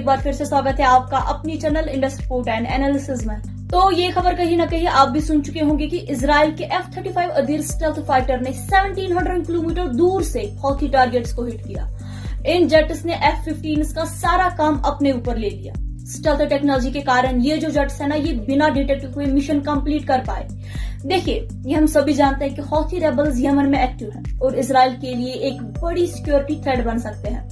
एक बार फिर से स्वागत है आपका अपनी channel Indus report and analysis में। तो ये खबर कहीं ना कहीं आप भी सुन चुके होंगे कि इजराइल के F-35 अदीर स्टेल्थ फाइटर ने 1700 किलोमीटर दूर से हौथी टारगेट्स को हिट किया। इन जेट्स ने F-15 का सारा काम अपने ऊपर ले लिया। स्टेल्थ टेक्नोलॉजी के कारण ये जो जेट्स है ना, ये बिना डिटेक्ट हुए मिशन कंप्लीट कर पाए। देखिए, ये हम सभी जानते हैं कि हौथी रेबल्स यमन में एक्टिव हैं और इजराइल के लिए एक बड़ी सिक्योरिटी थ्रेट बन सकते हैं।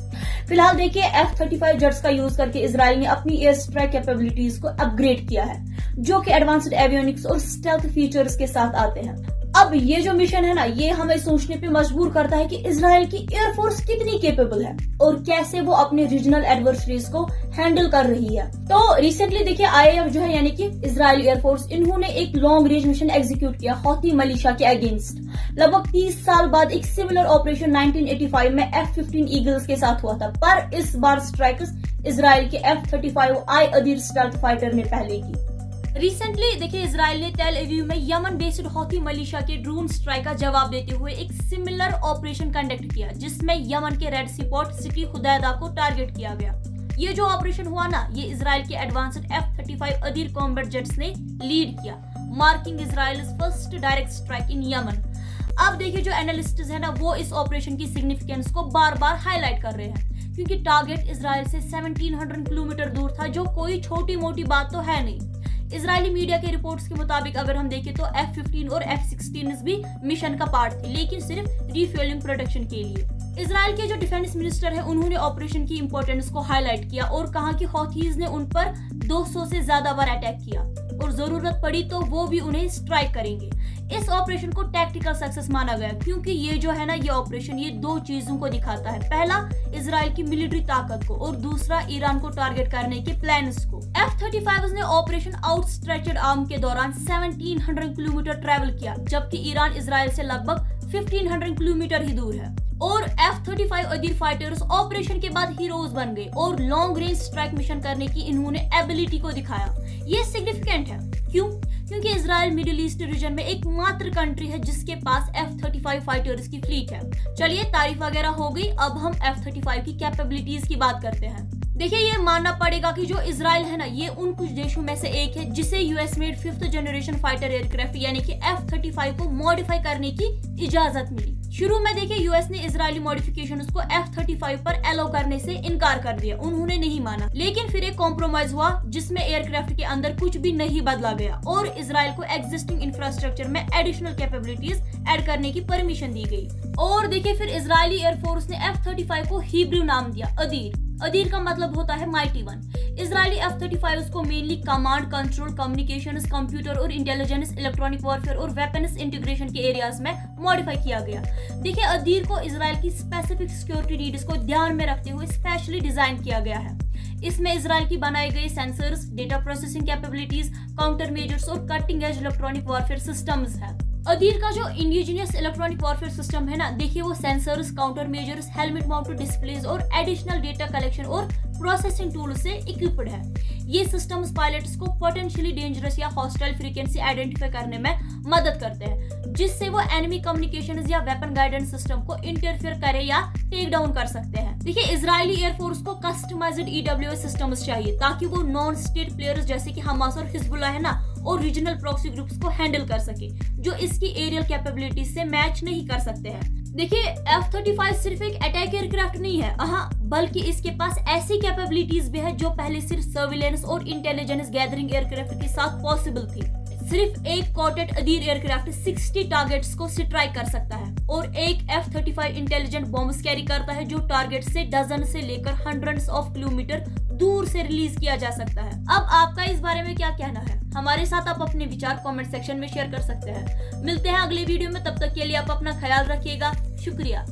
फिलहाल देखिए, F-35 जेट्स का यूज करके इजराइल ने अपनी एयर स्ट्राइक कैपेबिलिटीज को अपग्रेड किया है, जो कि एडवांस्ड एवियोनिक्स और स्टेल्थ फीचर्स के साथ आते हैं। अब ये जो मिशन है ना, ये हमें सोचने पे मजबूर करता है कि इजराइल की एयरफोर्स कितनी केपेबल है और कैसे वो अपने रीजनल एडवर्सरीज को हैंडल कर रही है। तो रिसेंटली देखिए, IAF जो है यानी कि इजराइल एयरफोर्स, इन्होंने एक लॉन्ग रेंज मिशन एग्जीक्यूट किया हौथी मिलिशिया के अगेंस्ट। लगभग 30 साल बाद एक सिमिलर ऑपरेशन 1985 में F-15 ईगल्स के साथ हुआ था, पर इस बार स्ट्राइक्स इजराइल के F-35I अदीर स्टेल्थ फाइटर ने पहले की। रिसेंटली देखिए, इजराइल ने तेल अवीव में यमन बेस्ड हौथी मिलिशिया के ड्रोन स्ट्राइक का जवाब देते हुए एक सिमिलर ऑपरेशन कंडक्ट किया, जिसमें यमन के रेड सी पोर्ट सिटी हुदैदा को टारगेट किया गया। ये जो ऑपरेशन हुआ ना, ये इजराइल के एडवांस्ड F-35 अदीर कॉम्बैट जेट्स ने लीड किया, marking Israel's first direct strike in Yemen. अब देखिए, जो एनालिस्ट्स है ना, वो इस ऑपरेशन की सिग्निफिकेंस को बार बार हाईलाइट कर रहे हैं, क्योंकि टारगेट इजराइल से 1700 किलोमीटर दूर था, जो कोई छोटी मोटी बात तो है नहीं। इजरायली मीडिया के रिपोर्ट्स के मुताबिक अगर हम देखें तो F-15 और F-16 भी मिशन का पार्ट थे, लेकिन सिर्फ रिफ्यूलिंग प्रोटेक्शन के लिए। इजराइल के जो डिफेंस मिनिस्टर है, उन्होंने ऑपरेशन की इंपॉर्टेंस को हाईलाइट किया और कहा कि हौथीज ने उन पर 200 से ज्यादा बार अटैक किया और जरूरत पड़ी तो वो भी उन्हें स्ट्राइक करेंगे। इस ऑपरेशन को टैक्टिकल सक्सेस माना गया, क्योंकि ये जो है ना, ये ऑपरेशन ये दो चीजों को दिखाता है। पहला, इजराइल की मिलिट्री ताकत को, और दूसरा, ईरान को टारगेट करने के प्लान्स को। F-35 ने ऑपरेशन आउटस्ट्रेचड आर्म के दौरान 1700 किलोमीटर ट्रेवल किया, जबकि ईरान इजराइल से लगभग 1500 किलोमीटर ही दूर है। और F-35 अदीर फाइटर्स ऑपरेशन के बाद हीरोज बन गए और लॉन्ग रेंज स्ट्राइक मिशन करने की इन्होंने एबिलिटी को दिखाया। ये सिग्निफिकेंट है, क्यों? क्योंकि इजराइल मिडिल ईस्ट रीजन में एकमात्र कंट्री है जिसके पास F-35 फाइटर्स की फ्लीट है। चलिए, तारीफ वगैरह हो गई, अब हम F-35 की कैपेबिलिटीज की बात करते हैं। देखिए, ये मानना पड़ेगा कि जो इजराइल है ना, ये उन कुछ देशों में से एक है जिसे US made 5th generation fighter aircraft यानी कि F-35 को मॉडिफाई करने की इजाजत मिली। शुरू में देखिए, यूएस ने इजरायली मॉडिफिकेशंस को F-35 पर अलाउ करने से इनकार कर दिया, उन्होंने नहीं माना। लेकिन फिर एक कॉम्प्रोमाइज हुआ, जिसमें एयरक्राफ्ट के अंदर कुछ भी नहीं बदला गया और इजराइल को एग्जिस्टिंग इंफ्रास्ट्रक्चर में एडिशनल कैपेबिलिटीज ऐड करने की परमिशन दी गई। और देखिए, फिर इजरायली एयरफोर्स ने F-35 को हिब्रू नाम दिया, अदीर। अदीर का मतलब होता है माइटी वन। इजरायली F-35 को mainly command, control, communications, computer और इंटेलिजेंस, इलेक्ट्रॉनिक वॉरफेयर और वेपन्स इंटीग्रेशन के एरियाज में मॉडिफाई किया गया। देखिए, अदीर को इजराइल की स्पेसिफिक सिक्योरिटी नीड्स को ध्यान में रखते हुए स्पेशली डिजाइन किया गया है। इसमें इजराइल की बनाई गई sensors, data processing capabilities, counter measures और cutting edge electronic warfare systems है। अदीर का जो इंडिजिनियस इलेक्ट्रॉनिक वॉरफेयर सिस्टम है ना, देखिए, वो sensors, counter measures, helmet mounted displays और एडिशनल डेटा कलेक्शन और प्रोसेसिंग टूल से इक्विप्ड है। ये सिस्टम्स पायलट्स को पोटेंशियली डेंजरस या हॉस्टाइल फ्रीक्वेंसी आइडेंटिफाई करने में मदद करते हैं, जिससे वो एनिमी कम्युनिकेशंस या वेपन गाइडेंस सिस्टम को इंटरफेयर करे या टेक डाउन कर सकते हैं। देखिए, इजरायली एयरफोर्स को कस्टमाइज्ड EWS सिस्टम्स चाहिए, ताकि वो नॉन स्टेट प्लेयर्स जैसे कि हमास और हिजबुल्लाह है ना, और रीजनल प्रॉक्सी ग्रुप्स को हैंडल कर सके, जो इसकी एरियल कैपेबिलिटीज से मैच नहीं कर सकते हैं। देखिए, F-35 सिर्फ एक अटैक एयरक्राफ्ट नहीं है, बल्कि इसके पास ऐसी कैपेबिलिटीज भी है जो पहले सिर्फ सर्विलेंस और इंटेलिजेंस गैदरिंग एयरक्राफ्ट के साथ पॉसिबल थी। सिर्फ एक कॉटेड अदीर एयरक्राफ्ट 60 टारगेट्स को स्ट्राइक कर सकता है और एक F-35 इंटेलिजेंट बॉम्ब्स कैरी करता है, जो टारगेट से डजन से लेकर हंड्रेड्स ऑफ किलोमीटर दूर से रिलीज किया जा सकता है। अब आपका इस बारे में क्या कहना है? हमारे साथ आप अपने विचार कमेंट सेक्शन में शेयर कर सकते हैं। मिलते हैं अगले वीडियो में, तब तक के लिए आप अपना ख्याल रखिएगा। शुक्रिया।